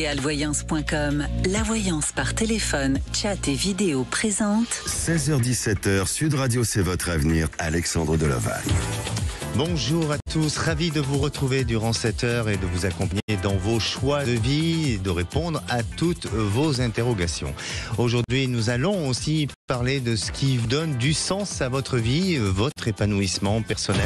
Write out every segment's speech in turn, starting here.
Idealvoyance.com, la voyance par téléphone, chat et vidéo présente. 16h-17h, Sud Radio, c'est votre avenir. Alexandre Delaval. Bonjour à tous, ravi de vous retrouver durant cette heure et de vous accompagner dans vos choix de vie et de répondre à toutes vos interrogations. Aujourd'hui, nous allons aussi parler de ce qui donne du sens à votre vie, votre épanouissement personnel,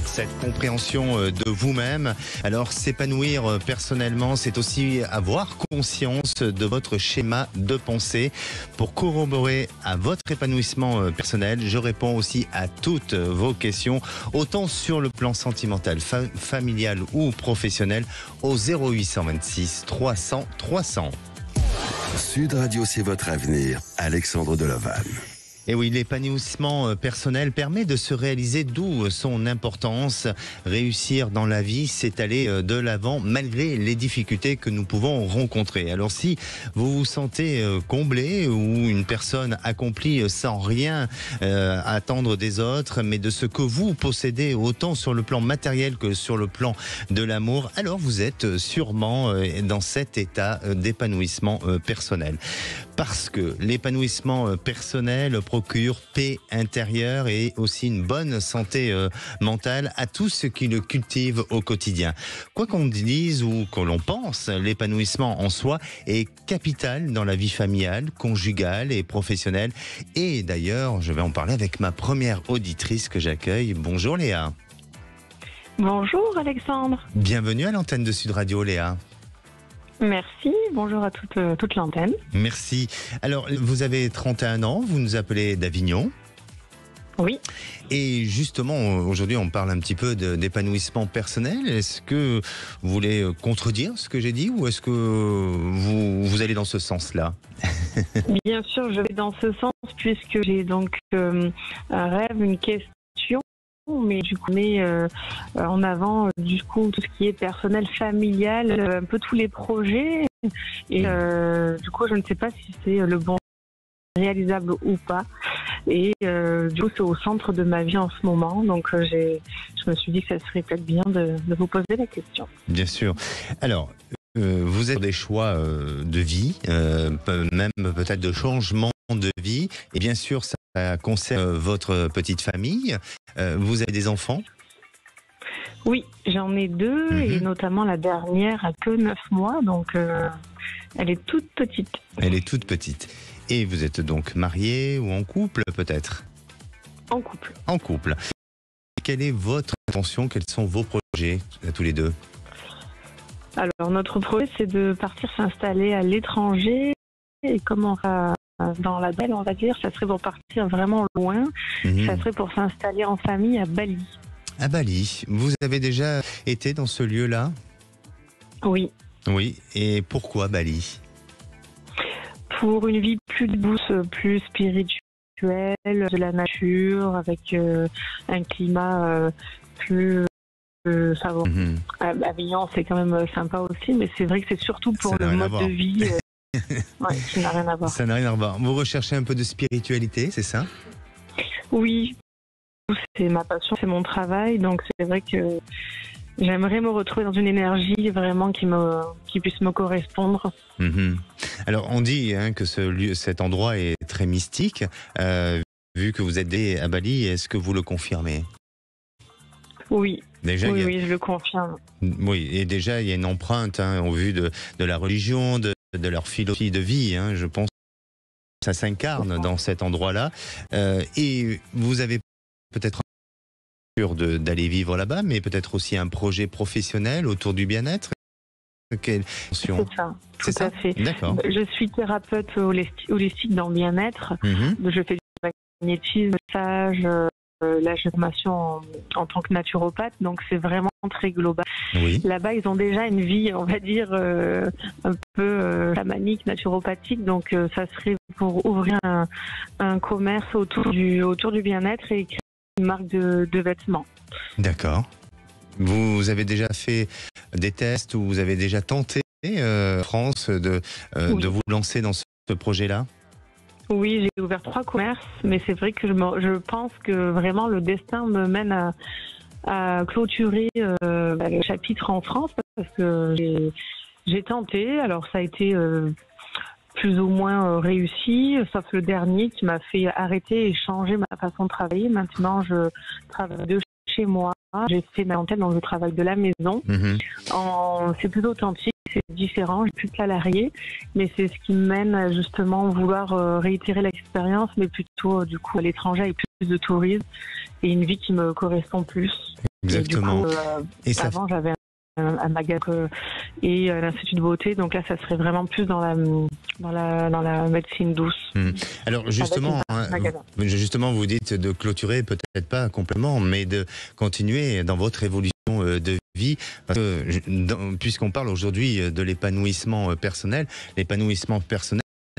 cette compréhension de vous-même. Alors, s'épanouir personnellement, c'est aussi avoir conscience de votre schéma de pensée. Pour corroborer à votre épanouissement personnel, je réponds aussi à toutes vos questions, autant sur le plan sentimental, familial ou professionnel, au 0826 300 300. Sud Radio, c'est votre avenir. Alexandre Delaval. Et oui, l'épanouissement personnel permet de se réaliser, d'où son importance. Réussir dans la vie, c'est aller de l'avant malgré les difficultés que nous pouvons rencontrer. Alors si vous vous sentez comblé ou une personne accomplie sans rien attendre des autres, mais de ce que vous possédez autant sur le plan matériel que sur le plan de l'amour, alors vous êtes sûrement dans cet état d'épanouissement personnel. Parce que l'épanouissement personnel procure paix intérieure et aussi une bonne santé mentale à tous ceux qui le cultivent au quotidien. Quoi qu'on dise ou que l'on pense, l'épanouissement en soi est capital dans la vie familiale, conjugale et professionnelle. Et d'ailleurs, je vais en parler avec ma première auditrice que j'accueille. Bonjour Léa. Bonjour Alexandre. Bienvenue à l'antenne de Sud Radio, Léa. Merci, bonjour à toute l'antenne. Merci. Alors, vous avez 31 ans, vous nous appelez d'Avignon. Oui. Et justement, aujourd'hui, on parle un petit peu d'épanouissement personnel. Est-ce que vous voulez contredire ce que j'ai dit ou est-ce que vous allez dans ce sens-là? Bien sûr, je vais dans ce sens puisque j'ai donc un rêve, une question. Mais du coup, en avant du coup tout ce qui est personnel, familial, un peu tous les projets. Et du coup, je ne sais pas si c'est le bon réalisable ou pas. Et du coup, c'est au centre de ma vie en ce moment. Donc, je me suis dit que ça serait peut-être bien de vous poser la question. Bien sûr. Alors, vous êtes des choix de vie, même peut-être de changement de vie. Et bien sûr, ça concerne votre petite famille. Vous avez des enfants? Oui, j'en ai deux, et notamment la dernière a que 9 mois, donc elle est toute petite. Elle est toute petite. Et vous êtes donc marié ou en couple peut-être? En couple. En couple. Quelle est votre intention? Quels sont vos projets tous les deux? Alors, notre projet, c'est de partir s'installer à l'étranger. Et comment dans la belle, on va dire, ça serait pour partir vraiment loin. Ça serait pour s'installer en famille à Bali. À Bali. Vous avez déjà été dans ce lieu-là? Oui. Oui. Et pourquoi Bali? Pour une vie plus douce, plus spirituelle, de la nature, avec un climat plus favorable. Avignon, c'est quand même sympa aussi, mais c'est vrai que c'est surtout pour le mode de vie qui n'a rien à voir. Ça n'a rien à voir. Vous recherchez un peu de spiritualité, c'est ça? Oui, c'est ma passion, c'est mon travail, donc c'est vrai que j'aimerais me retrouver dans une énergie vraiment qui puisse me correspondre. Alors on dit que cet endroit est très mystique. Vu que vous êtes à Bali, est-ce que vous le confirmez? Oui. Déjà, oui, je le confirme. Oui, et déjà il y a une empreinte au vu de la religion, de leur philosophie de vie. Je pense que ça s'incarne dans cet endroit-là. Et vous avez peut-être d'aller vivre là-bas, mais peut-être aussi un projet professionnel autour du bien-être. C'est ça, tout à fait. D'accord. Je suis thérapeute holistique dans le bien-être. Je fais du magnétisme, massage, la formation en tant que naturopathe, donc c'est vraiment très global. Oui. Là-bas, ils ont déjà une vie, on va dire, un peu chamanique, naturopathique, donc ça serait pour ouvrir un commerce autour du bien-être et créer une marque de vêtements. D'accord. Vous avez déjà fait des tests ou vous avez déjà tenté, France, de vous lancer dans ce projet-là? Oui, j'ai ouvert 3 commerces, mais c'est vrai que je pense que vraiment le destin me mène à clôturer le chapitre en France, parce que J'ai tenté, alors ça a été plus ou moins réussi, sauf le dernier qui m'a fait arrêter et changer ma façon de travailler. Maintenant, je travaille de chez moi. J'ai fait ma antenne, donc je travaille de la maison. C'est plus authentique, c'est différent, je suis plus salariée, mais c'est ce qui me mène à justement vouloir réitérer l'expérience, mais plutôt du coup à l'étranger avec plus de tourisme et une vie qui me correspond plus. Exactement. Et du coup, avant, j'avais un magasin et l'Institut de beauté, donc là ça serait vraiment plus dans la médecine douce. Alors justement vous dites de clôturer, peut-être pas complètement, mais de continuer dans votre évolution de vie, parce que puisqu'on parle aujourd'hui de l'épanouissement personnel,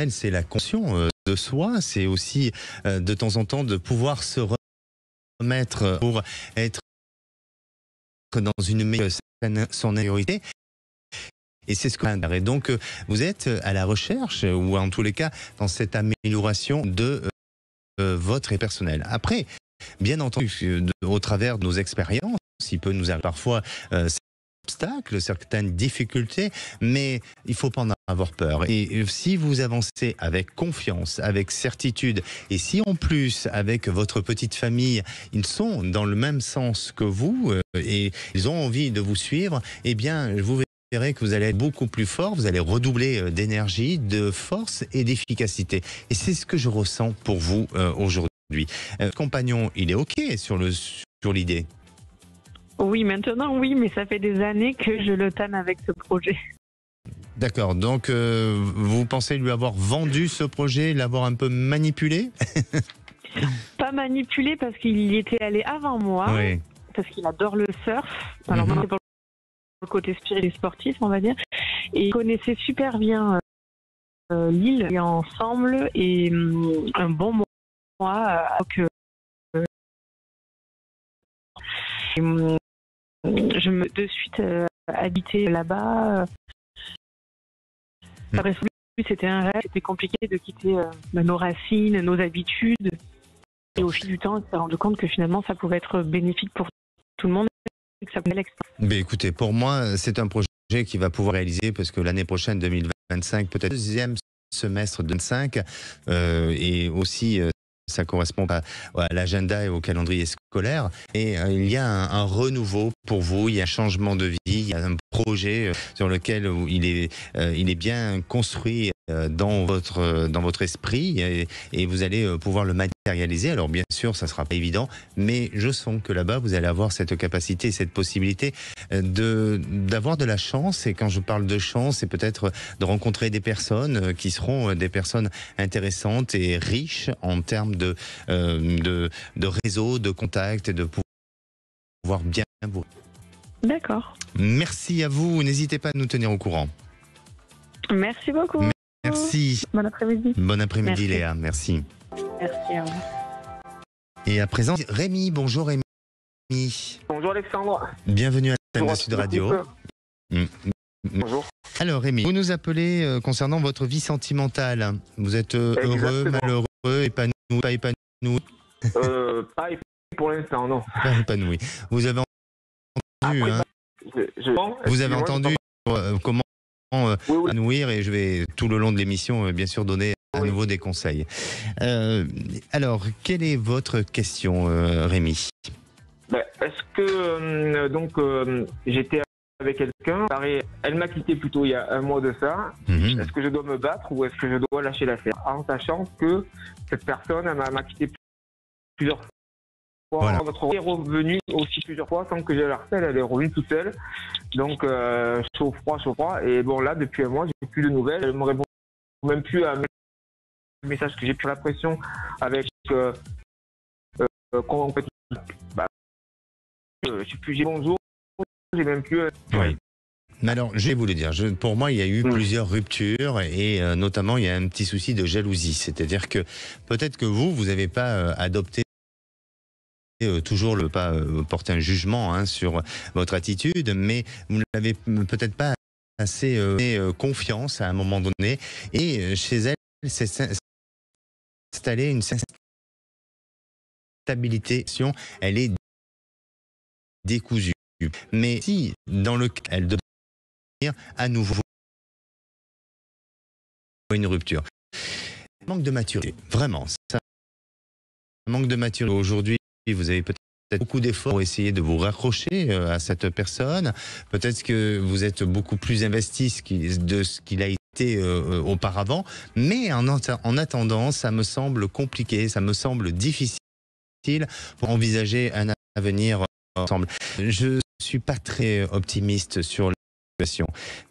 c'est la conscience de soi, c'est aussi de temps en temps de pouvoir se remettre pour être dans une meilleure son priorité. Et c'est ce que et donc vous êtes à la recherche, ou en tous les cas dans cette amélioration de votre vie personnelle. Après, bien entendu, au travers de nos expériences, il peut nous arriver parfois obstacles, certaines difficultés, mais il ne faut pas en avoir peur. Et si vous avancez avec confiance, avec certitude, et si en plus avec votre petite famille, ils sont dans le même sens que vous et ils ont envie de vous suivre, eh bien vous verrez que vous allez être beaucoup plus fort, vous allez redoubler d'énergie, de force et d'efficacité. Et c'est ce que je ressens pour vous aujourd'hui. Compagnon, il est OK sur l'idée? Oui, maintenant oui, mais ça fait des années que je le tanne avec ce projet. D'accord, donc vous pensez lui avoir vendu ce projet, l'avoir un peu manipulé? Pas manipulé parce qu'il y était allé avant moi, oui. Parce qu'il adore le surf. Alors moi c'est pour le côté spirituel et sportif, on va dire. Et il connaissait super bien l'île et ensemble, et un bon mois je me de suite habiter là-bas. C'était un rêve, c'était compliqué de quitter nos racines, nos habitudes. Et au fil du temps, on s'est rendu compte que finalement, ça pouvait être bénéfique pour tout le monde et que ça pouvait Mais écoutez, pour moi, c'est un projet qui va pouvoir réaliser, parce que l'année prochaine, 2025, peut-être deuxième semestre 2025, et aussi ça correspond à l'agenda et au calendrier scolaire. Et il y a un renouveau pour vous, il y a un changement de vie, il y a un projet sur lequel il est bien construit dans votre esprit, et vous allez pouvoir le matérialiser. Alors bien sûr, ça sera pas évident, mais je sens que là-bas, vous allez avoir cette capacité, cette possibilité d'avoir de la chance. Et quand je parle de chance, c'est peut-être de rencontrer des personnes qui seront des personnes intéressantes et riches en termes de réseau, de contacts, et de pouvoir bien vous. D'accord. Merci à vous. N'hésitez pas à nous tenir au courant. Merci beaucoup. Merci. Bon après-midi. Bon après-midi, Léa. Merci. Merci. Au revoir. Et à présent, Rémi. Bonjour Rémi. Bonjour Alexandre. Bienvenue à la Sud Radio. Bonjour. Alors Rémi, vous nous appelez concernant votre vie sentimentale. Vous êtes heureux, malheureux, épanoui, pas épanoui? Pas épanoui pour l'instant, non. Pas épanoui. Vous avez entendu, vous avez entendu comment épanouir, et je vais tout le long de l'émission bien sûr donner à nouveau des conseils. Alors, quelle est votre question, Rémi? Est-ce que j'étais avec quelqu'un, elle m'a quitté plutôt il y a un mois de ça. Est-ce que je dois me battre ou est-ce que je dois lâcher l'affaire, en sachant que cette personne m'a quitté plusieurs fois? Voilà. Votre est revenue aussi plusieurs fois sans que je la harcèle, elle est revenue toute seule. Donc chaud froid. Et bon, là depuis un mois, j'ai plus de nouvelles. Elle me répond même plus à mes messages, que j'ai pris la pression avec j'ai bonjour, j'ai même plus. Oui. Alors, je vais vous le dire, pour moi, il y a eu plusieurs ruptures, et notamment, il y a un petit souci de jalousie. C'est-à-dire que peut-être que vous n'avez pas adopté toujours le pas porter un jugement sur votre attitude, mais vous n'avez peut-être pas assez confiance à un moment donné, et chez elle, c'est installé une stabilité, elle est décousue. Mais si dans le cas elle devient à nouveau une rupture. Manque de maturité, vraiment. Ça manque de maturité. Aujourd'hui, vous avez peut-être beaucoup d'efforts pour essayer de vous raccrocher à cette personne. Peut-être que vous êtes beaucoup plus investi de ce qu'il a été auparavant. Mais en attendant, ça me semble compliqué, ça me semble difficile pour envisager un avenir ensemble. Je suis pas très optimiste sur la situation.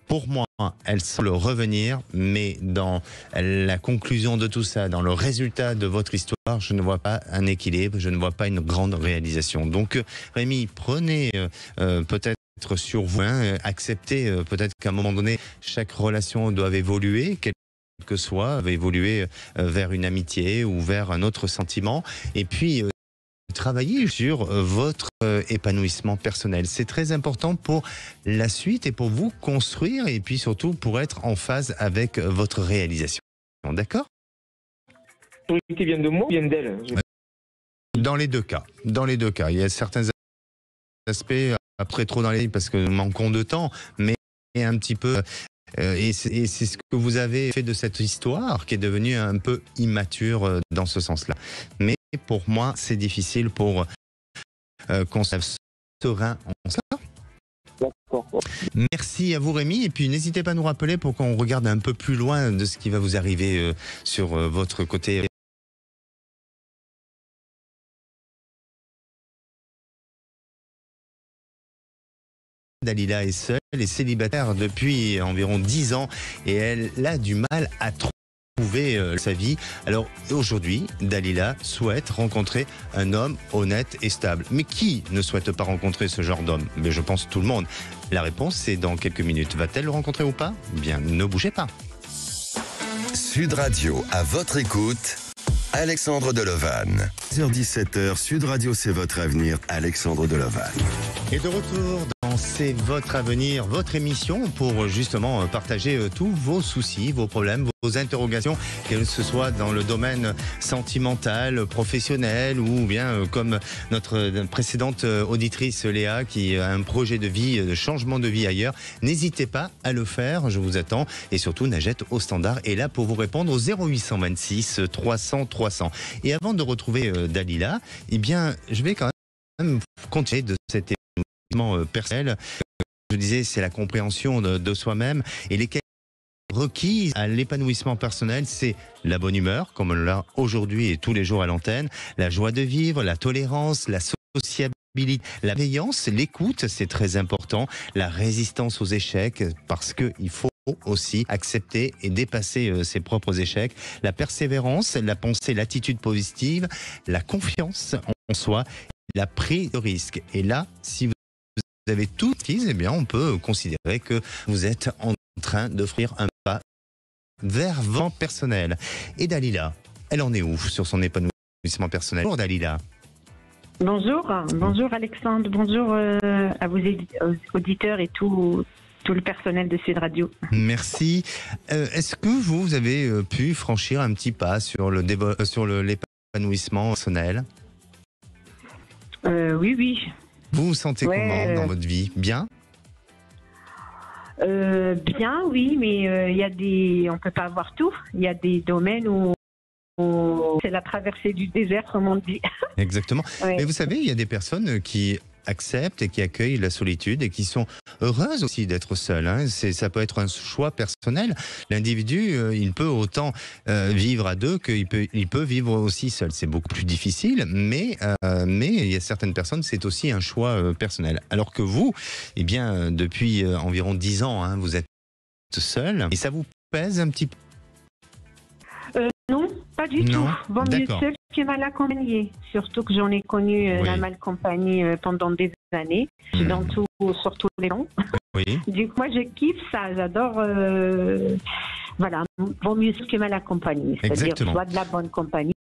Pour moi, elle semble revenir, mais dans la conclusion de tout ça, dans le résultat de votre histoire, je ne vois pas un équilibre, je ne vois pas une grande réalisation. Donc, Rémi, prenez peut-être sur vous, acceptez peut-être qu'à un moment donné, chaque relation doit évoluer, quelle que soit, va évoluer vers une amitié ou vers un autre sentiment, et puis travailler sur votre épanouissement personnel. C'est très important pour la suite et pour vous construire et puis surtout pour être en phase avec votre réalisation. D'accord ? L'autorité vient de moi ou vient d'elle? Dans les deux cas. Dans les deux cas. Il y a certains aspects, après trop dans les parce que nous manquons de temps, mais un petit peu... Et c'est ce que vous avez fait de cette histoire qui est devenue un peu immature dans ce sens-là. Mais pour moi, c'est difficile pour qu'on soit serein en ça. D'accord. Merci à vous Rémi et puis n'hésitez pas à nous rappeler pour qu'on regarde un peu plus loin de ce qui va vous arriver sur votre côté. Dalila est seule et célibataire depuis environ 10 ans et elle a du mal à trouver sa vie. Alors aujourd'hui, Dalila souhaite rencontrer un homme honnête et stable. Mais qui ne souhaite pas rencontrer ce genre d'homme? Mais je pense tout le monde. La réponse c'est dans quelques minutes. Va-t-elle le rencontrer ou pas? Bien, ne bougez pas. Sud Radio, à votre écoute, Alexandre Delovan. 10h-17h, Sud Radio, c'est votre avenir, Alexandre Delovan. Et de retour dans C'est votre avenir, votre émission pour justement partager tous vos soucis, vos problèmes, vos interrogations, que ce soit dans le domaine sentimental, professionnel ou bien comme notre précédente auditrice Léa qui a un projet de vie, de changement de vie ailleurs. N'hésitez pas à le faire, je vous attends. Et surtout, Najette au standard est là pour vous répondre au 0826 300 300. Et avant de retrouver Dalila, eh bien, je vais quand même continuer de cet événement personnel. Je disais, c'est la compréhension de soi-même et les requises à l'épanouissement personnel, c'est la bonne humeur, comme on l'a aujourd'hui et tous les jours à l'antenne, la joie de vivre, la tolérance, la sociabilité, la bienveillance, l'écoute, c'est très important, la résistance aux échecs, parce qu'il faut aussi accepter et dépasser ses propres échecs, la persévérance, la pensée, l'attitude positive, la confiance en soi, la prise de risque. Et là, si vous avez tout acquis, eh bien, on peut considérer que vous êtes en train d'offrir un pas vers votre personnel. Et Dalila, elle en est où sur son épanouissement personnel? Bonjour Dalila. Bonjour Alexandre, bonjour à vos auditeurs et tout le personnel de Sud Radio. Merci. Est-ce que vous avez pu franchir un petit pas sur l'épanouissement personnel? Oui. Vous vous sentez comment dans votre vie? Bien? Bien, oui, mais on peut pas avoir tout. Il y a des domaines où c'est la traversée du désert, comme on dit. Exactement. Ouais. Mais vous savez, il y a des personnes qui acceptent et qui accueillent la solitude et qui sont heureuses aussi d'être seules. Hein. Ça peut être un choix personnel. L'individu, il peut autant vivre à deux qu'il peut vivre aussi seul. C'est beaucoup plus difficile, mais il y a certaines personnes, c'est aussi un choix personnel. Alors que vous, eh bien, depuis environ 10 ans, hein, vous êtes seul et ça vous pèse un petit peu? Non, pas du tout. Bon, mieux seul que mal accompagné. Surtout que j'en ai connu la mal compagnie pendant des années, sur tous les temps. Oui. Du coup, moi, je kiffe ça. J'adore. Voilà, vaut mieux seul que mal accompagné. C'est-à-dire soit de la bonne compagnie,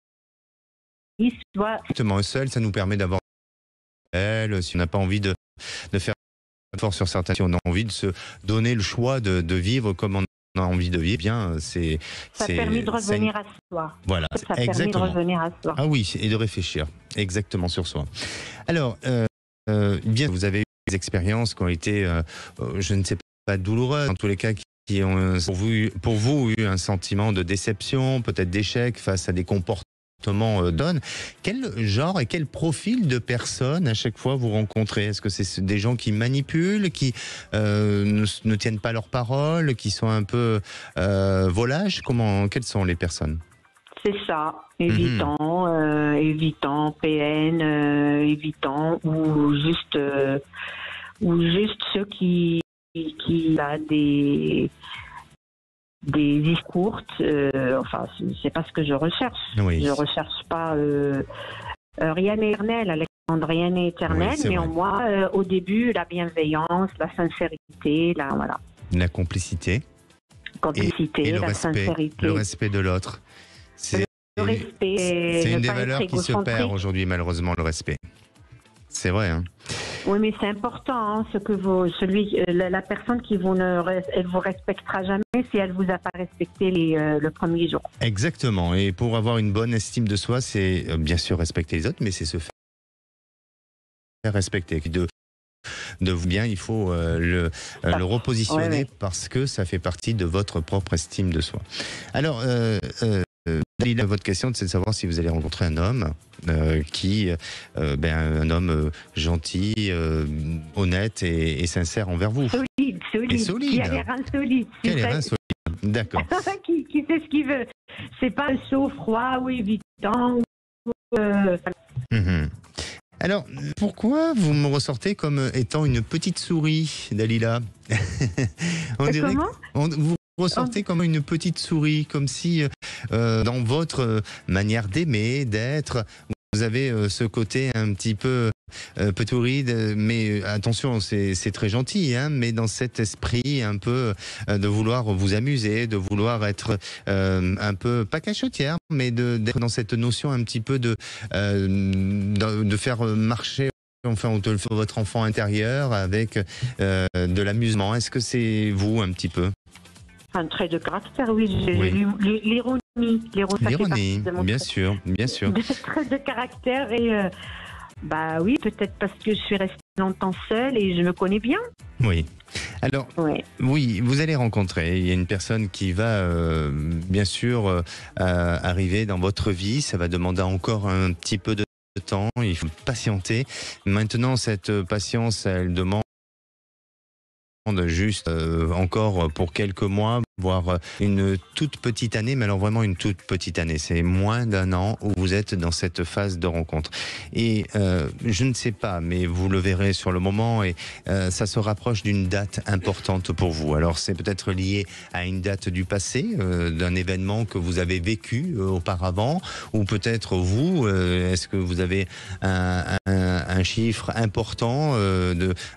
soit. Exactement. Seul, ça nous permet d'avoir. Si on n'a pas envie de faire fort sur certaines, si on a envie de se donner le choix de vivre comme on a envie de vivre, bien, ça permet de revenir à soi. Voilà, ça permet de revenir à soi. Ah oui, et de réfléchir exactement sur soi. Alors, bien, vous avez eu des expériences qui ont été, je ne sais pas, douloureuses, en tous les cas, qui qui ont pour vous eu un sentiment de déception, peut-être d'échec face à des comportements donnent. Quel genre et quel profil de personnes à chaque fois vous rencontrez? Est-ce que c'est des gens qui manipulent, qui ne tiennent pas leurs paroles, qui sont un peu volages? Quelles sont les personnes? C'est ça, évitant, PN, évitant, ou juste ceux qui a des discours, enfin, c'est pas ce que je recherche. Oui. Je recherche pas rien n'est éternel, Alexandre, rien n'est éternel, oui, mais en moi, au début, la bienveillance, la sincérité, voilà. La complicité. Et la respect, sincérité. Le respect de l'autre. C'est une des valeurs qui se perd aujourd'hui, malheureusement, le respect. C'est vrai, hein. Oui, mais c'est important, hein, la personne qui elle vous respectera jamais si elle vous a pas respecté le premier jour. Exactement. Et pour avoir une bonne estime de soi, c'est bien sûr respecter les autres, mais c'est se faire respecter. De vous bien, il faut le repositionner parce que ça fait partie de votre propre estime de soi. Alors, Dalila, votre question, c'est de savoir si vous allez rencontrer un homme un homme gentil, honnête et sincère envers vous. Solide. Qui a l'air insolite. D'accord. qui sait ce qu'il veut. C'est pas chaud, froid ou évitant. Alors, pourquoi vous me ressortez comme étant une petite souris, Dalila? Vous ressortez comme une petite souris, comme si dans votre manière d'aimer, d'être, vous avez ce côté un petit peu petouride, mais attention, c'est très gentil, hein, mais dans cet esprit un peu de vouloir vous amuser, de vouloir être un peu, pas cachotière, mais d'être dans cette notion un petit peu de faire marcher votre enfant intérieur avec de l'amusement. Est-ce que c'est vous un petit peu? Un trait de caractère, oui. L'ironie. L'ironie, bien sûr. Des traits de caractère et oui, peut-être parce que je suis restée longtemps seule et je me connais bien. Oui. Alors, oui, vous allez rencontrer, il y a une personne qui va bien sûr arriver dans votre vie. Ça va demander encore un petit peu de temps, il faut patienter. Maintenant, cette patience, elle demande juste encore pour quelques mois, voire une toute petite année, mais alors vraiment une toute petite année. C'est moins d'un an où vous êtes dans cette phase de rencontre. Et je ne sais pas, mais vous le verrez sur le moment et ça se rapproche d'une date importante pour vous. Alors c'est peut-être lié à une date du passé, d'un événement que vous avez vécu auparavant, ou peut-être vous, est-ce que vous avez un chiffre important,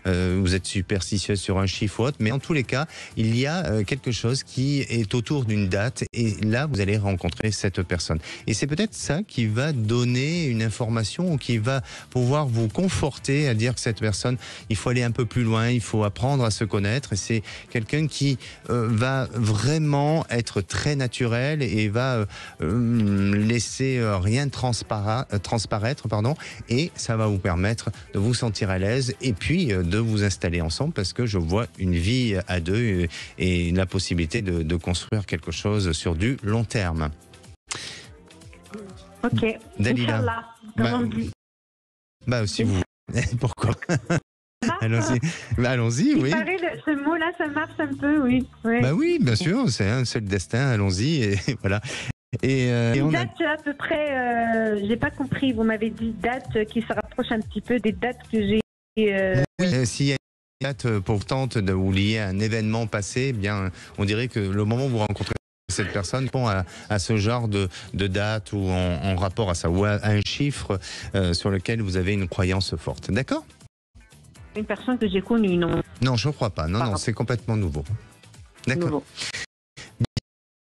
vous êtes superstitieux sur un chiffre ou autre, mais en tous les cas, il y a quelque chose qui est autour d'une date et là, vous allez rencontrer cette personne. Et c'est peut-être ça qui va donner une information ou qui va pouvoir vous conforter à dire que cette personne, il faut aller un peu plus loin, il faut apprendre à se connaître. Et c'est quelqu'un qui va vraiment être très naturel et va laisser rien transparaître, et ça va vous permettre de vous sentir à l'aise et puis de vous installer ensemble parce que je vois une vie à deux et la possibilité de construire quelque chose sur du long terme. Ok. Dalila. Si vous... Pourquoi? Allons-y, oui. Ce mot-là, ça marche un peu, oui. Oui, bien sûr, c'est un seul destin, allons-y, et voilà. Et date à peu près, j'ai pas compris, vous m'avez dit date qui se rapproche un petit peu des dates que j'ai... S'il y a une date pourtant ou liée à un événement passé, bien, on dirait que le moment où vous rencontrez cette personne répond à ce genre de date ou en rapport à ça, ou à un chiffre sur lequel vous avez une croyance forte. D'accord? Une personne que j'ai connue, non? Non, je ne crois pas. Non, c'est complètement nouveau. D'accord.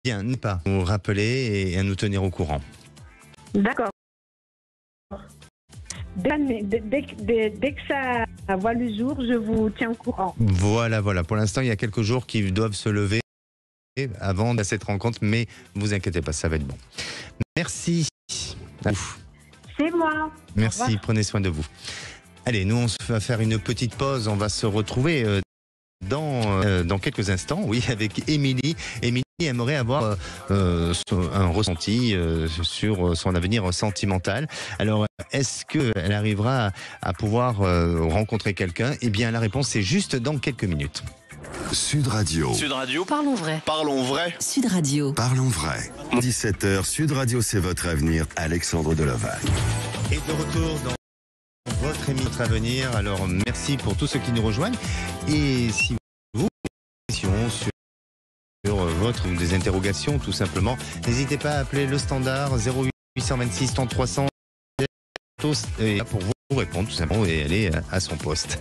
Bien, ne pas nous rappeler et à nous tenir au courant. D'accord. Dès que ça voit le jour, je vous tiens au courant. Voilà. Pour l'instant, il y a quelques jours qui doivent se lever avant cette rencontre, mais vous inquiétez pas, ça va être bon. Merci. C'est moi. Merci, prenez soin de vous. Allez, nous on va faire une petite pause, on va se retrouver dans quelques instants, oui, avec Émilie. Émilie aimerait avoir un ressenti sur son avenir sentimental. Alors, est-ce qu'elle arrivera à pouvoir rencontrer quelqu'un? Eh bien, la réponse c'est juste dans quelques minutes. Sud Radio. Sud Radio. Parlons vrai. Parlons vrai. Sud Radio. Parlons vrai. 17h, Sud Radio, c'est votre avenir. Alexandre Deleval. Et de retour dans votre émission Avenir. Alors, merci pour tous ceux qui nous rejoignent. Et si vous avez des questions sur votre ou des interrogations, tout simplement, n'hésitez pas à appeler le standard 0826 30 300 pour vous répondre tout simplement et aller à son poste.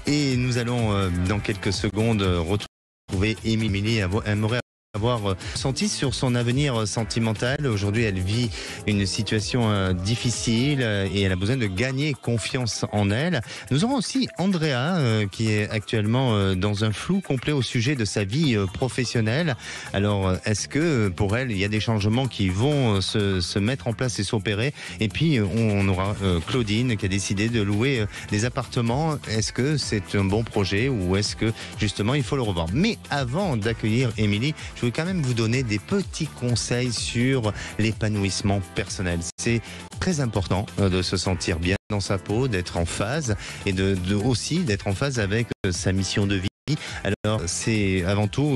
Et nous allons dans quelques secondes retrouver Émilie. Aimerait avoir senti sur son avenir sentimental. Aujourd'hui, elle vit une situation difficile et elle a besoin de gagner confiance en elle. Nous aurons aussi Andrea qui est actuellement dans un flou complet au sujet de sa vie professionnelle. Alors, est-ce que pour elle, il y a des changements qui vont se mettre en place et s'opérer? Et puis, on aura Claudine qui a décidé de louer des appartements. Est-ce que c'est un bon projet ou est-ce que justement, il faut le revoir? Mais avant d'accueillir Émilie, je veux quand même vous donner des petits conseils sur l'épanouissement personnel. C'est très important de se sentir bien dans sa peau, d'être en phase et aussi d'être en phase avec sa mission de vie. Alors, c'est avant tout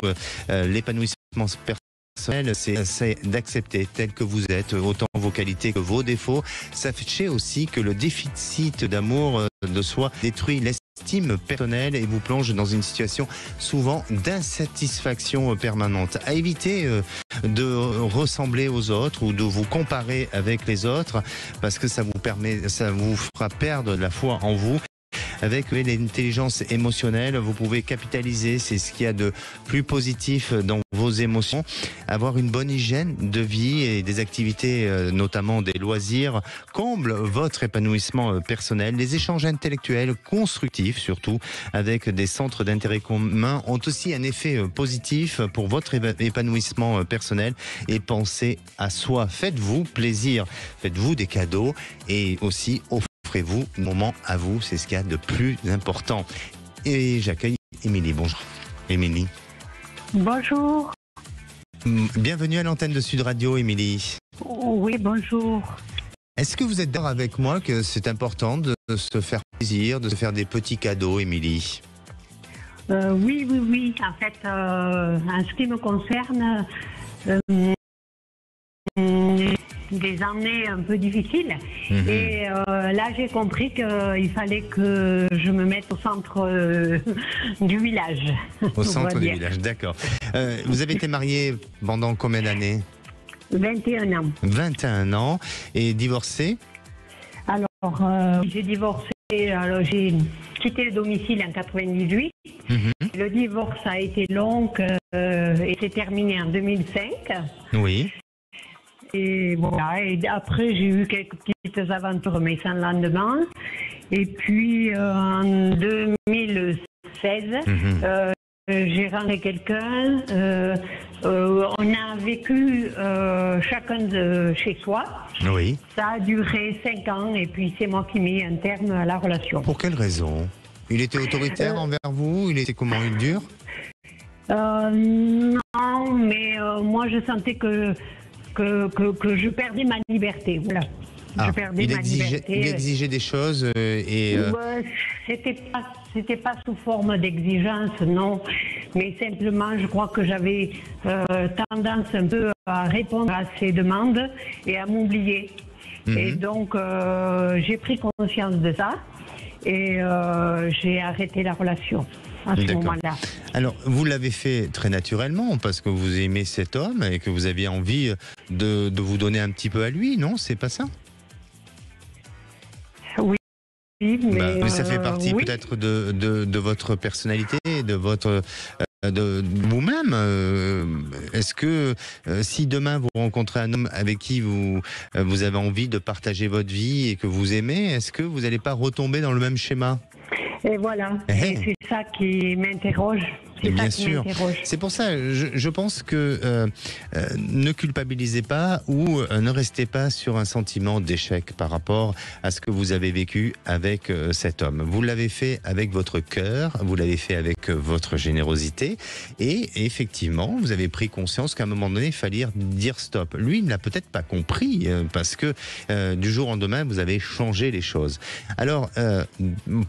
l'épanouissement personnel, c'est d'accepter tel que vous êtes, autant vos qualités que vos défauts. Sachez aussi que le déficit d'amour de soi détruit l'estime personnelle et vous plonge dans une situation souvent d'insatisfaction permanente. À éviter de ressembler aux autres ou de vous comparer avec les autres parce que ça vous fera perdre la foi en vous. Avec l'intelligence émotionnelle, vous pouvez capitaliser, c'est ce qu'il y a de plus positif dans vos émotions. Avoir une bonne hygiène de vie et des activités, notamment des loisirs, comble votre épanouissement personnel. Les échanges intellectuels constructifs, surtout, avec des centres d'intérêt commun, ont aussi un effet positif pour votre épanouissement personnel. Et pensez à soi. Faites-vous plaisir. Faites-vous des cadeaux et aussi offrez-vous un moment à vous, c'est ce qu'il y a de plus important. Et j'accueille Émilie. Bonjour Émilie. Bonjour. Bienvenue à l'antenne de Sud Radio, Émilie. Oui, bonjour. Est-ce que vous êtes d'accord avec moi que c'est important de se faire plaisir, de se faire des petits cadeaux, Émilie? Oui. En fait, en ce qui me concerne, des années un peu difficiles. Et là, j'ai compris qu'il fallait que je me mette au centre du village. Au centre du village, d'accord. Vous avez été mariée pendant combien d'années? 21 ans. 21 ans. Et divorcée? Alors, j'ai divorcé, j'ai quitté le domicile en 98. Le divorce a été long et s'est terminé en 2005. Oui. Et voilà, et après j'ai eu quelques petites aventures mais sans lendemain. Et puis en 2016, j'ai rencontré quelqu'un. On a vécu chacun de chez soi. Oui. Ça a duré 5 ans et puis c'est moi qui ai mis un terme à la relation. Pour quelle raison? Il était autoritaire envers vous? Il était comment? Il dure? Non, mais moi je sentais que je perdais ma liberté, voilà. Je perdais ma liberté. Il exigeait des choses et... C'était pas sous forme d'exigence, non. Mais simplement, je crois que j'avais tendance un peu à répondre à ses demandes et à m'oublier. Et donc, j'ai pris conscience de ça et j'ai arrêté la relation. À ce moment-là. Alors, vous l'avez fait très naturellement parce que vous aimez cet homme et que vous aviez envie de vous donner un petit peu à lui, non? C'est pas ça? Oui, mais ça fait partie peut-être de votre personnalité, de votre... de vous-même. Est-ce que si demain vous rencontrez un homme avec qui vous avez envie de partager votre vie et que vous aimez, est-ce que vous n'allez pas retomber dans le même schéma? Et voilà, et c'est ça qui m'interroge C'est bien ça qui sûr. m'interroge. C'est pour ça, je pense que ne culpabilisez pas ou ne restez pas sur un sentiment d'échec par rapport à ce que vous avez vécu avec cet homme. Vous l'avez fait avec votre cœur, vous l'avez fait avec votre générosité et effectivement, vous avez pris conscience qu'à un moment donné, il fallait dire stop. Lui, il ne l'a peut-être pas compris parce que du jour au lendemain, vous avez changé les choses. Alors,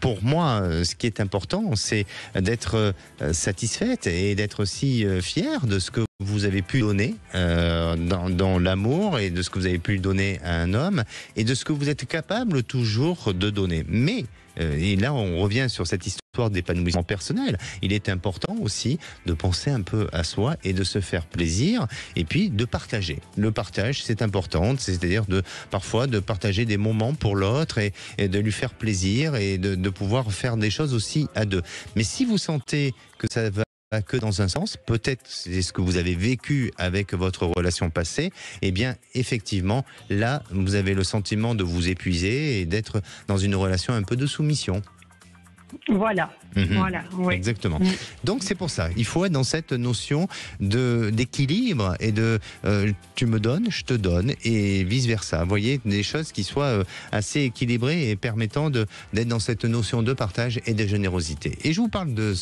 pour moi, ce qui est important, c'est d'être satisfaite et d'être aussi fière de ce que vous avez pu donner dans l'amour et de ce que vous avez pu donner à un homme et de ce que vous êtes capable toujours de donner. Mais, et là on revient sur cette histoire d'épanouissement personnel, il est important aussi de penser un peu à soi et de se faire plaisir et puis de partager. Le partage, c'est important, c'est-à-dire parfois de partager des moments pour l'autre et de lui faire plaisir et de pouvoir faire des choses aussi à deux. Mais si vous sentez que ça va que dans un sens, peut-être c'est ce que vous avez vécu avec votre relation passée, eh bien effectivement là vous avez le sentiment de vous épuiser et d'être dans une relation un peu de soumission. Voilà, voilà, oui. Exactement. Donc c'est pour ça, il faut être dans cette notion d'équilibre et de tu me donnes, je te donne et vice versa. Vous voyez, des choses qui soient assez équilibrées et permettant d'être dans cette notion de partage et de générosité. Et je vous parle de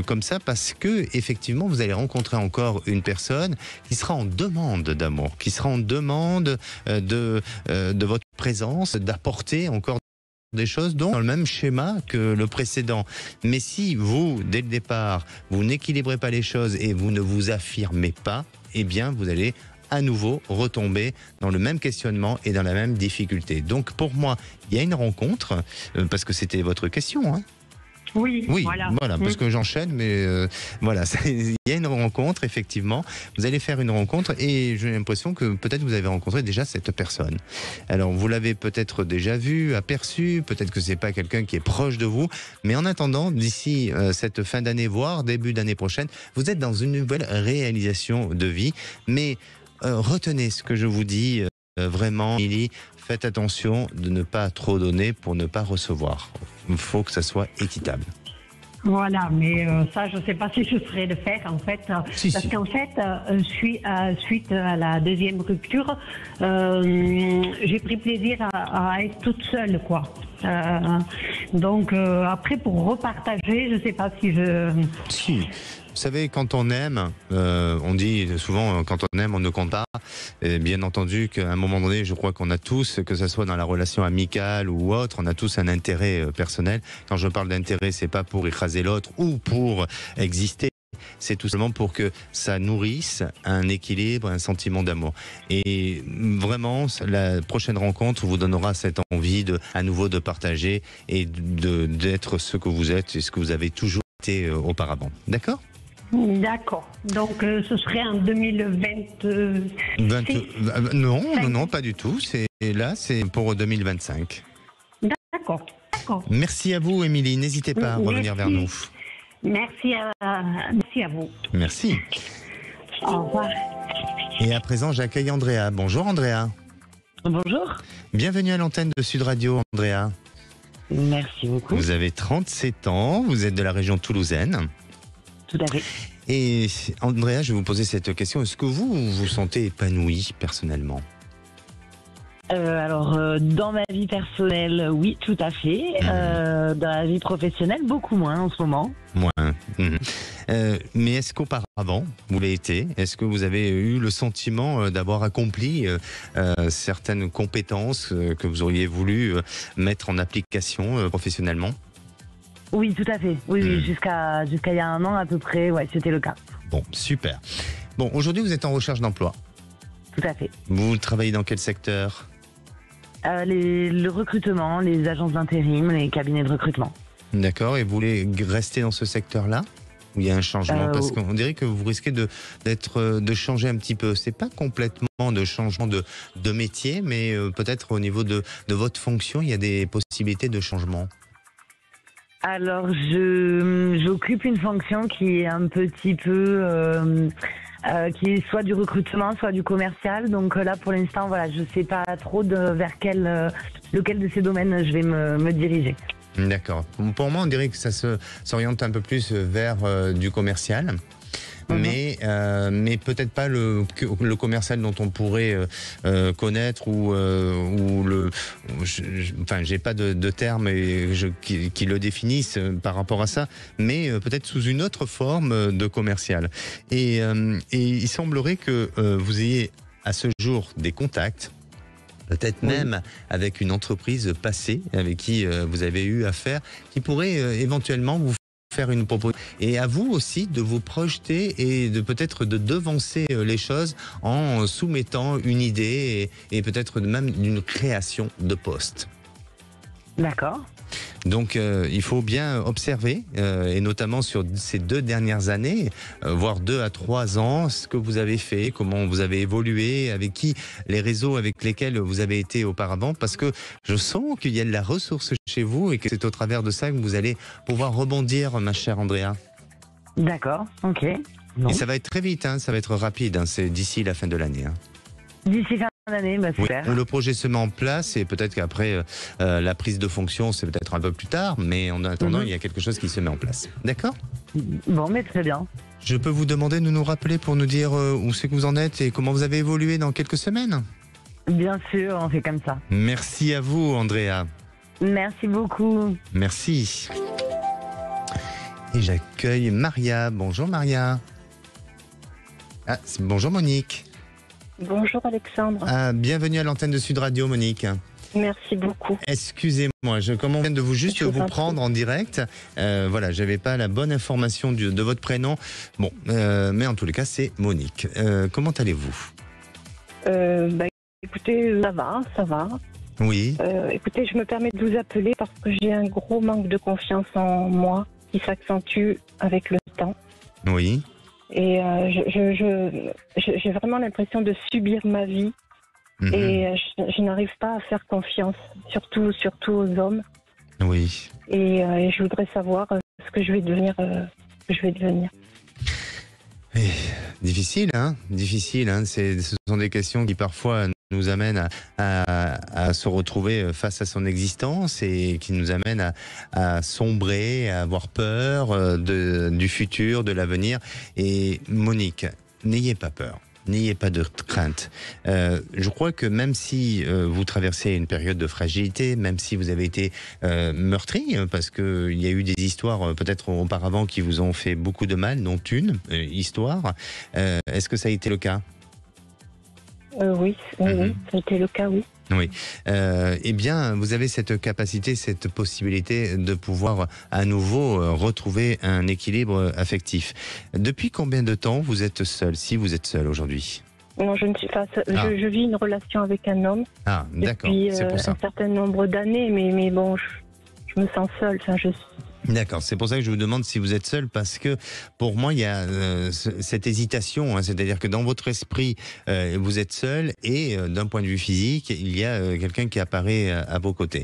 comme ça parce que effectivement vous allez rencontrer encore une personne qui sera en demande d'amour, qui sera en demande de votre présence, d'apporter encore des choses dans le même schéma que le précédent. Mais si vous, dès le départ, vous n'équilibrez pas les choses et vous ne vous affirmez pas, eh bien, vous allez à nouveau retomber dans le même questionnement et dans la même difficulté. Donc, pour moi, il y a une rencontre, parce que c'était votre question, hein. Oui, voilà, parce que j'enchaîne, mais voilà, il y a une rencontre, effectivement. Vous allez faire une rencontre et j'ai l'impression que peut-être vous avez rencontré déjà cette personne. Alors, vous l'avez peut-être déjà vu, aperçu, peut-être que c'est pas quelqu'un qui est proche de vous, mais en attendant, d'ici cette fin d'année, voire début d'année prochaine, vous êtes dans une nouvelle réalisation de vie. Mais retenez ce que je vous dis, vraiment, Émilie, faites attention de ne pas trop donner pour ne pas recevoir. Il faut que ça soit équitable. Voilà, mais ça, je ne sais pas si je serais de faire, en fait. Parce qu'en fait, suite à la deuxième rupture, j'ai pris plaisir à être toute seule, quoi. Donc, après, pour repartager, je ne sais pas si je... Si. Vous savez, quand on aime, on dit souvent quand on aime, on ne compte pas. Et bien entendu qu'à un moment donné, je crois qu'on a tous, que ce soit dans la relation amicale ou autre, on a tous un intérêt personnel. Quand je parle d'intérêt, c'est pas pour écraser l'autre ou pour exister. C'est tout simplement pour que ça nourrisse un équilibre, un sentiment d'amour. Et vraiment, la prochaine rencontre vous donnera cette envie à nouveau de partager et d'être ce que vous êtes et ce que vous avez toujours été auparavant. D'accord ? D'accord. Donc, ce serait en 2026 Non, pas du tout. Là, c'est pour 2025. D'accord. Merci à vous, Émilie. N'hésitez pas à revenir vers nous. Merci à vous. Merci. Au revoir. Et à présent, j'accueille Andrea. Bonjour, Andrea. Bonjour. Bienvenue à l'antenne de Sud Radio, Andrea. Merci beaucoup. Vous avez 37 ans, vous êtes de la région toulousaine. Tout à fait. Et Andrea, je vais vous poser cette question. Est-ce que vous vous sentez épanouie personnellement ? Dans ma vie personnelle, oui, tout à fait. Dans la vie professionnelle, beaucoup moins en ce moment. Moins. Mais est-ce qu'auparavant, vous l'avez été ? Est-ce que vous avez eu le sentiment d'avoir accompli certaines compétences que vous auriez voulu mettre en application professionnellement ? Oui, tout à fait. Oui, jusqu'à il y a un an à peu près, ouais, c'était le cas. Bon, super. Bon, aujourd'hui, vous êtes en recherche d'emploi. Tout à fait. Vous travaillez dans quel secteur ? Le recrutement, les agences d'intérim, les cabinets de recrutement. D'accord, et vous voulez rester dans ce secteur-là ? Ou il y a un changement ? Parce qu'on dirait que vous risquez de changer un petit peu. C'est pas complètement de changement de métier, mais peut-être au niveau de votre fonction, il y a des possibilités de changement. Alors, j'occupe une fonction qui est un petit peu... qui est soit du recrutement, soit du commercial. Donc là, pour l'instant, voilà, je ne sais pas trop vers lequel de ces domaines je vais me diriger. D'accord. Pour moi, on dirait que ça s'oriente un peu plus vers du commercial. Mais peut-être pas le commercial dont on pourrait connaître ou enfin, j'ai pas de terme qui le définissent par rapport à ça, mais peut-être sous une autre forme de commercial. Et il semblerait que vous ayez à ce jour des contacts, peut-être même avec une entreprise passée avec qui vous avez eu affaire, qui pourrait éventuellement vous faire une proposition. Et à vous aussi de vous projeter et de peut-être de devancer les choses en soumettant une idée et peut-être même d'une création de poste. D'accord. Donc il faut bien observer, et notamment sur ces 2 dernières années, voire 2 à 3 ans, ce que vous avez fait, comment vous avez évolué, avec qui, les réseaux avec lesquels vous avez été auparavant, parce que je sens qu'il y a de la ressource chez vous et que c'est au travers de ça que vous allez pouvoir rebondir, ma chère Andrea. D'accord, ok. Et ça va être très vite, hein, ça va être rapide, hein, c'est d'ici la fin de l'année. Hein. D'ici fin d'année, bah super. Oui, le projet se met en place et peut-être qu'après la prise de fonction, c'est peut-être un peu plus tard, mais en attendant, il y a quelque chose qui se met en place. D'accord ? Bon, mais très bien. Je peux vous demander de nous rappeler pour nous dire où c'est que vous en êtes et comment vous avez évolué dans quelques semaines ? Bien sûr, on fait comme ça. Merci à vous, Andrea. Merci beaucoup. Merci. Et j'accueille Maria. Bonjour Maria. Ah, bonjour Monique. Bonjour Alexandre. Ah, bienvenue à l'antenne de Sud Radio, Monique. Merci beaucoup. Excusez-moi, je commence de vous prendre en direct. Voilà, j'avais pas la bonne information de votre prénom. Bon, mais en tous les cas, c'est Monique. Comment allez-vous ? Écoutez, ça va. Oui. Écoutez, je me permets de vous appeler parce que j'ai un gros manque de confiance en moi qui s'accentue avec le temps. Oui. Et j'ai vraiment l'impression de subir ma vie. Et je n'arrive pas à faire confiance, surtout aux hommes. Oui. Et je voudrais savoir ce que je vais devenir. Difficile, hein. Difficile, hein. Ce sont des questions qui parfois nous amènent à se retrouver face à son existence et qui nous amènent à sombrer, à avoir peur du futur, de l'avenir. Et Monique, n'ayez pas peur. N'ayez pas de crainte. Je crois que même si vous traversez une période de fragilité, même si vous avez été meurtri, parce qu'il y a eu des histoires peut-être auparavant qui vous ont fait beaucoup de mal, dont une histoire, est-ce que ça a été le cas ? Oui, ça a été le cas, oui. Oui. Eh bien, vous avez cette capacité, cette possibilité de pouvoir à nouveau retrouver un équilibre affectif. Depuis combien de temps vous êtes seul, si vous êtes seul aujourd'hui ? Non, je ne suis pas seule. Je vis une relation avec un homme. Ah, d'accord, c'est pour ça. Depuis un certain nombre d'années, mais bon, je me sens seule. Enfin, D'accord, c'est pour ça que je vous demande si vous êtes seul, parce que pour moi il y a cette hésitation, hein, c'est-à-dire que dans votre esprit vous êtes seul et d'un point de vue physique il y a quelqu'un qui apparaît à vos côtés.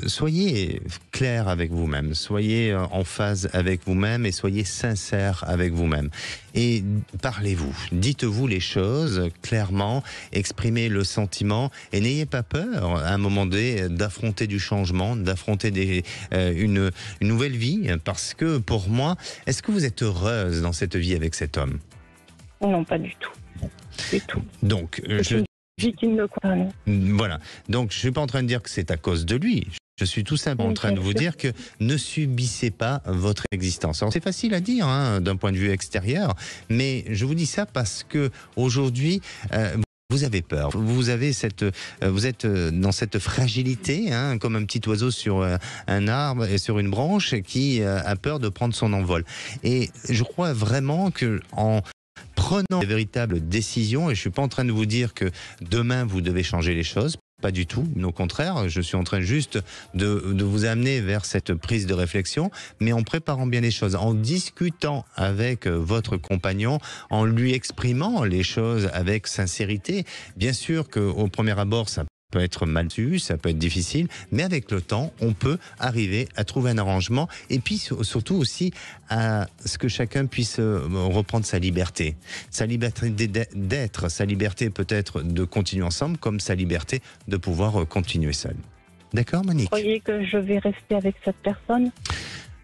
Soyez clair avec vous-même, soyez en phase avec vous-même et soyez sincère avec vous-même. Et parlez-vous, dites-vous les choses clairement, exprimez le sentiment et n'ayez pas peur à un moment donné d'affronter du changement, d'affronter une nouvelle vie, parce que pour moi, est-ce que vous êtes heureuse dans cette vie avec cet homme ? Non, pas du tout. Du tout. Donc, voilà. Donc, je suis pas en train de dire que c'est à cause de lui. Je suis tout simplement en train de vous dire que ne subissez pas votre existence. Alors c'est facile à dire hein, d'un point de vue extérieur, mais je vous dis ça parce que aujourd'hui vous avez peur. Vous êtes dans cette fragilité, hein, comme un petit oiseau sur un arbre et sur une branche qui a peur de prendre son envol. Et je crois vraiment que en prenant de véritables décisions, et je suis pas en train de vous dire que demain vous devez changer les choses. Pas du tout, au contraire, je suis en train juste de vous amener vers cette prise de réflexion, mais en préparant bien les choses, en discutant avec votre compagnon, en lui exprimant les choses avec sincérité. Bien sûr qu'au premier abord, ça peut être mal su, ça peut être difficile, mais avec le temps, on peut arriver à trouver un arrangement et puis surtout aussi à ce que chacun puisse reprendre sa liberté d'être, sa liberté peut-être de continuer ensemble, comme sa liberté de pouvoir continuer seul. D'accord, Monique? Vous croyez que je vais rester avec cette personne?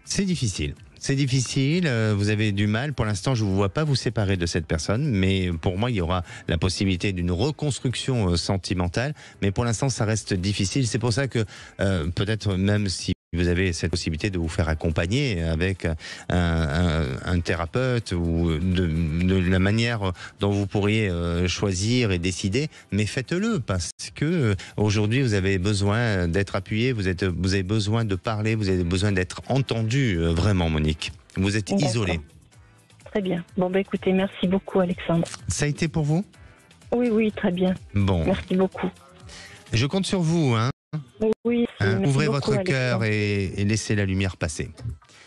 C'est difficile. C'est difficile, vous avez du mal. Pour l'instant, je ne vous vois pas vous séparer de cette personne, mais pour moi, il y aura la possibilité d'une reconstruction sentimentale. Mais pour l'instant, ça reste difficile. C'est pour ça que peut-être même si vous avez cette possibilité de vous faire accompagner avec un thérapeute ou de la manière dont vous pourriez choisir et décider, mais faites-le parce que aujourd'hui vous avez besoin d'être appuyé, vous avez besoin de parler, vous avez besoin d'être entendu vraiment, Monique. Vous êtes isolé. Très bien. Bon, écoutez, merci beaucoup, Alexandre. Ça a été pour vous? Oui, très bien. Bon. Merci beaucoup. Je compte sur vous, hein. Oui, ouvrez votre cœur et laissez la lumière passer.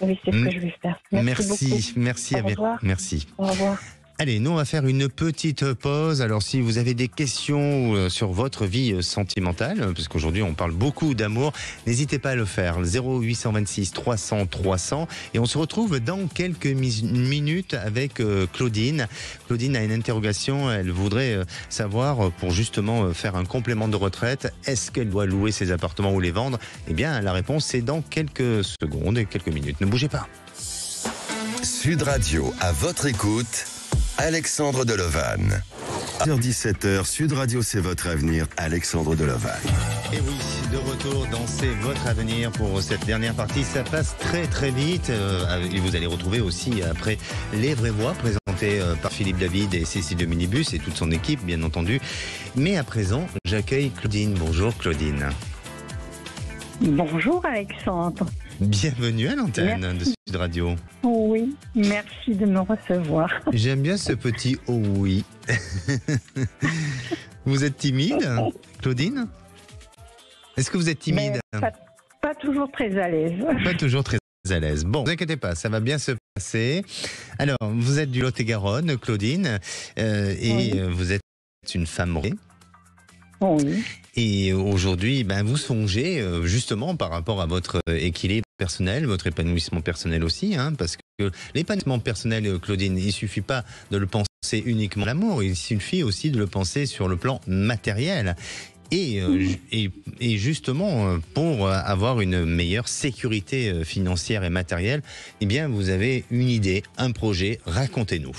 Oui, c'est ce que je vais faire. Merci. Au revoir. Merci. Au revoir. Allez, nous on va faire une petite pause. Alors si vous avez des questions sur votre vie sentimentale, parce qu'aujourd'hui on parle beaucoup d'amour, n'hésitez pas à le faire. 0826 300 300. Et on se retrouve dans quelques minutes avec Claudine. Claudine a une interrogation. Elle voudrait savoir, pour justement faire un complément de retraite, est-ce qu'elle doit louer ses appartements ou les vendre? Eh bien la réponse c'est dans quelques secondes et quelques minutes. Ne bougez pas. Sud Radio, à votre écoute. Alexandre Delevanne. 17h, Sud Radio, c'est votre avenir. Alexandre Delevanne. Et oui, de retour dans C'est votre avenir pour cette dernière partie. Ça passe très très vite. Et vous allez retrouver aussi après Les Vraies Voix présentées par Philippe David et Cécile de Minibus et toute son équipe, bien entendu. Mais à présent, j'accueille Claudine. Bonjour Claudine. Bonjour Alexandre. Bienvenue à l'antenne de Sud Radio. Oui, merci de me recevoir. J'aime bien ce petit « oh oui ». Vous êtes timide, Claudine? Est-ce que vous êtes timide? Pas toujours très à l'aise. Pas toujours très à l'aise. Bon, ne vous inquiétez pas, ça va bien se passer. Alors, vous êtes du Lot-et-Garonne, Claudine, et vous êtes une femme mariée. Oui. Et aujourd'hui, vous songez justement par rapport à votre équilibre personnel, votre épanouissement personnel aussi, parce que l'épanouissement personnel, Claudine, il ne suffit pas de le penser uniquement à l'amour, il suffit aussi de le penser sur le plan matériel. Et justement, pour avoir une meilleure sécurité financière et matérielle, eh bien, vous avez une idée, un projet, racontez-nous.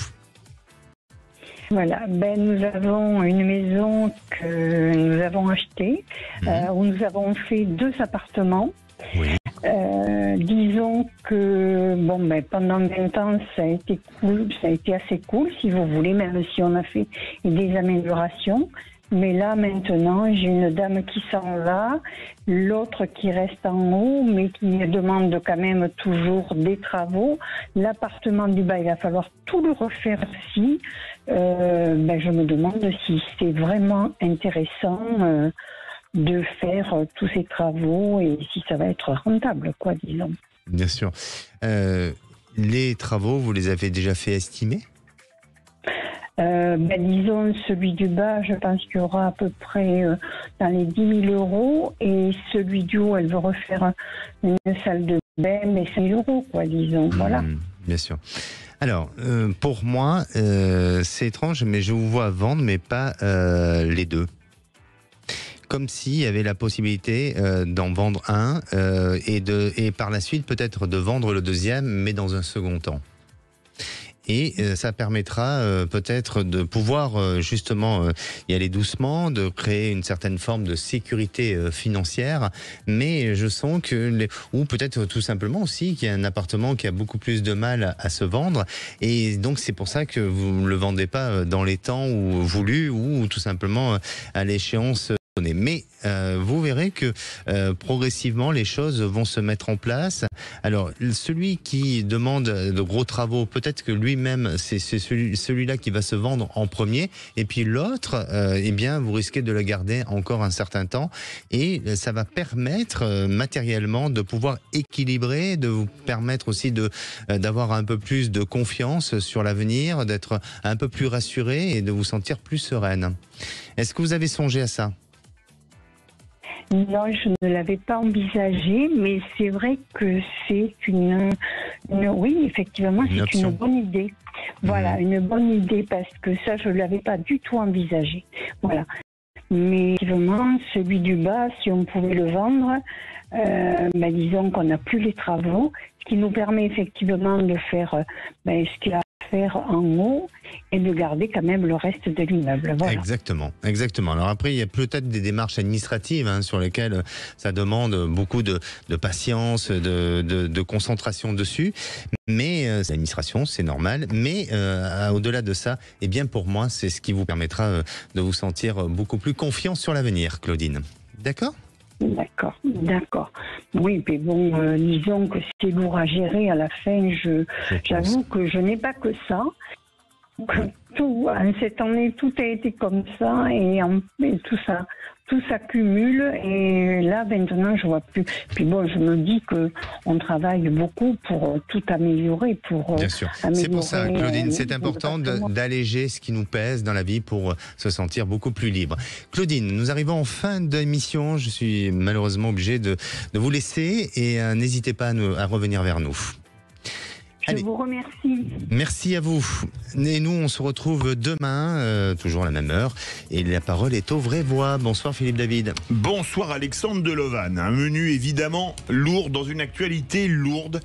Voilà, nous avons une maison que nous avons achetée, où nous avons fait 2 appartements. Oui. Disons que pendant 20 ans, ça a été cool, ça a été assez cool, si vous voulez, même si on a fait des améliorations. Mais là, maintenant, j'ai une dame qui s'en va, l'autre qui reste en haut, mais qui me demande quand même toujours des travaux. L'appartement du bas, il va falloir tout le refaire aussi. Je me demande si c'est vraiment intéressant de faire tous ces travaux et si ça va être rentable, disons. Bien sûr. Les travaux, vous les avez déjà fait estimer ? Disons, celui du bas, je pense qu'il y aura à peu près dans les 10 000 euros. Et celui du haut, elle veut refaire une salle de bain, mais 5 000 euros, disons. Voilà. Bien sûr. Alors, pour moi, c'est étrange, mais je vous vois vendre, mais pas les deux. Comme s'il y avait la possibilité d'en vendre un et par la suite peut-être de vendre le deuxième, mais dans un second temps. Et ça permettra peut-être de pouvoir justement y aller doucement, de créer une certaine forme de sécurité financière. Mais je sens que, ou peut-être tout simplement aussi qu'il y a un appartement qui a beaucoup plus de mal à se vendre. Et donc c'est pour ça que vous ne le vendez pas dans les temps voulus ou tout simplement à l'échéance. Mais vous verrez que progressivement les choses vont se mettre en place. Alors celui qui demande de gros travaux, peut-être que lui-même c'est celui-là qui va se vendre en premier, et puis l'autre, eh bien vous risquez de le garder encore un certain temps, et ça va permettre matériellement de pouvoir équilibrer, de vous permettre aussi d'avoir un peu plus de confiance sur l'avenir, d'être un peu plus rassuré et de vous sentir plus sereine. Est-ce que vous avez songé à ça ? Non, je ne l'avais pas envisagé, mais c'est vrai que c'est oui, effectivement, c'est une bonne idée. Voilà, une bonne idée, parce que ça, je ne l'avais pas du tout envisagé. Voilà. Mais effectivement, celui du bas, si on pouvait le vendre, disons qu'on n'a plus les travaux, ce qui nous permet effectivement de faire ce qu'il y a à faire en haut et de garder quand même le reste de l'immeuble. Voilà. Exactement. Alors après, il y a peut-être des démarches administratives sur lesquelles ça demande beaucoup de patience, de concentration dessus. Mais l'administration, c'est normal. Mais au-delà de ça, pour moi, c'est ce qui vous permettra de vous sentir beaucoup plus confiant sur l'avenir, Claudine. D'accord ? D'accord. Oui, mais bon, disons que c'est lourd à gérer à la fin. J'avoue que je n'ai pas que ça. En cette année, tout a été comme ça et tout s'accumule et là maintenant je vois plus. Puis bon, je me dis que on travaille beaucoup pour tout améliorer, Bien sûr. C'est pour ça, Claudine, c'est important d'alléger ce qui nous pèse dans la vie pour se sentir beaucoup plus libre. Claudine, nous arrivons en fin d'émission. Je suis malheureusement obligé de vous laisser et n'hésitez pas à revenir vers nous. Je vous remercie. Merci à vous. Et nous, on se retrouve demain, toujours à la même heure. Et la parole est aux vraies voix. Bonsoir Philippe David. Bonsoir Alexandre Delovan. Un menu évidemment lourd, dans une actualité lourde.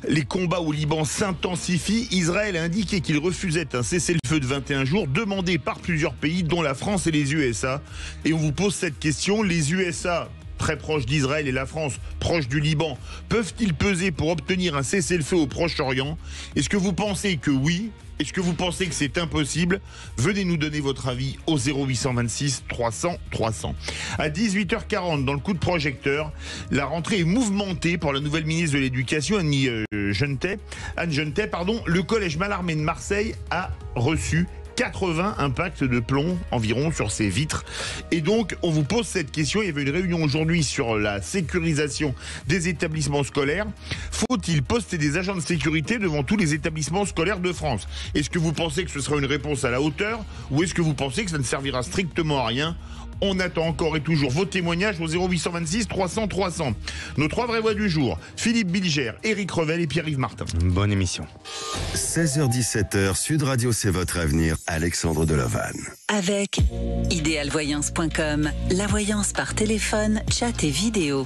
Les combats au Liban s'intensifient. Israël a indiqué qu'il refusait un cessez-le-feu de 21 jours, demandé par plusieurs pays, dont la France et les USA. Et on vous pose cette question. Les USA, très proches d'Israël, et la France, proche du Liban, peuvent-ils peser pour obtenir un cessez-le-feu au Proche-Orient? Est-ce que vous pensez que oui? Est-ce que vous pensez que c'est impossible? Venez nous donner votre avis au 0826 300 300. À 18h40, dans le coup de projecteur, la rentrée est mouvementée par la nouvelle ministre de l'Éducation, Anne Genetet. Le collège Mallarmé de Marseille a reçu 80 impacts de plomb environ sur ses vitres. Et donc, on vous pose cette question. Il y avait une réunion aujourd'hui sur la sécurisation des établissements scolaires. Faut-il poster des agents de sécurité devant tous les établissements scolaires de France? Est-ce que vous pensez que ce sera une réponse à la hauteur ou est-ce que vous pensez que ça ne servira strictement à rien? On attend encore et toujours vos témoignages au 0826 300 300. Nos trois vraies voix du jour, Philippe Bilger, Éric Revel et Pierre-Yves Martin. Bonne émission. 16h-17h, Sud Radio, c'est votre avenir. Alexandre Delovan. Avec idéalvoyance.com, la voyance par téléphone, chat et vidéo.